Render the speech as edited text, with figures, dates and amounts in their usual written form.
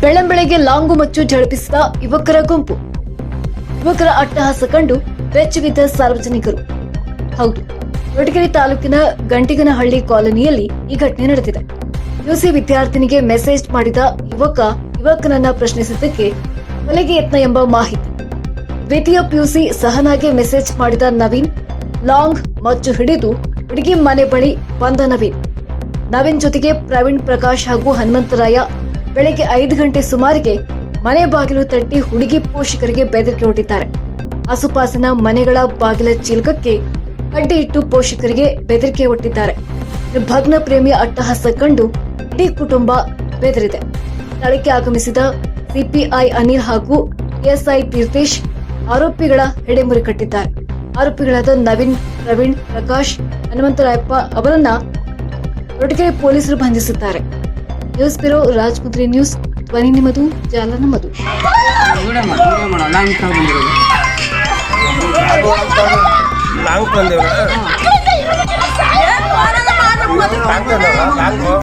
ಬೆಳ್ಳಂಬೆಳಗ್ಗೆ long ಮಚ್ಚು ಝಳಪಿಸಿದ ಯುವಕರ ಗುಂಪು. ಯುವಕರ ಅಟ್ಟಹಾಸ ಕಂಡು ಬೆಚ್ಚಬಿದ್ದ ಸಾರ್ವಜನಿಕರು. ಹೌದು, ಕೊರಟಗೆರೆ ತಾಲೂಕಿನ ಗಂಟಿಗನಹಳ್ಳಿ ಕಾಲೋನಿಯಲ್ಲಿ ಈ ಘಟನೆ ನಡೆದಿದೆ. ಯುಸಿ ವಿದ್ಯಾರ್ಥಿನಿಗೆ ಮೆಸೇಜ್ ಮಾಡಿದ ಯುವಕನನ್ನ ಪ್ರಶ್ನಿಸಿದ್ದಕ್ಕೆ ಕೊಲೆಗೆ ಯತ್ನ ಎಂಬ ಮಾಹಿತಿ. ದ್ವಿತೀಯ ಪಿಯುಸಿ ಸಹನಾಗೆ ಮೆಸೇಜ್ ಮಾಡಿದ ನವೀನ್ ಲಾಂಗ್ ಮಚ್ಚು ಹಿಡಿದು ಹುಡುಗಿ ಮನೆ ಬಳಿ ಬಂದ ನವೀನ್ ಜೊತೆಗೆ ಪ್ರವೀಣ್, ಪ್ರಕಾಶ್ ಹಾಗೂ ಹನುಮಂತರಾಯ ಬೆಳಗ್ಗೆ 5 ಗಂಟೆ ಸುಮಾರಿಗೆ ಮನೆ ಬಾಗಿಲು ತಟ್ಟಿ ಹುಡುಗಿ ಪೋಷಕರಿಗೆ ಬೆದರಿಕೆ ಒಡ್ಡಿದ್ದಾರೆ. ಆಸುಪಾಸಿನ ಮನೆಗಳ ಬಾಗಿಲ ಚಿಲಕಕ್ಕೆ ಅಡ್ಡಿ ಇಟ್ಟು ಪೋಷಕರಿಗೆ ಬೆದರಿಕೆ ಒಡ್ಡಿದ್ದಾರೆ. ಭಗ್ನ ಪ್ರೇಮಿಯ ಅಟ್ಟಹಾಸ ಕಂಡು ಇಡೀ ಕುಟುಂಬ ಬೆದರಿದೆ. ಸ್ಥಳಕ್ಕೆ ಆಗಮಿಸಿದ ಸಿಪಿಐ ಅನಿಲ್ ಹಾಗೂ ಎಸ್ಐ ತೀರ್ಥೇಶ್ ಆರೋಪಿಗಳ ಹೆಡೆಮುರಿ ಕಟ್ಟಿದ್ದಾರೆ. ಆರೋಪಿಗಳಾದ ನವೀನ್, ಪ್ರವೀಣ್, ಪ್ರಕಾಶ್, ಹನುಮಂತರಾಯಪ್ಪ ಅವರನ್ನ ಕೊರಟಗೆರೆ ಪೊಲೀಸರು ಬಂಧಿಸಿದ್ದಾರೆ. News bureau, Rajamudri news. ಧ್ವನಿ ನಿಮ್ಮದು, ಜಾಲ ನಮ್ಮದು.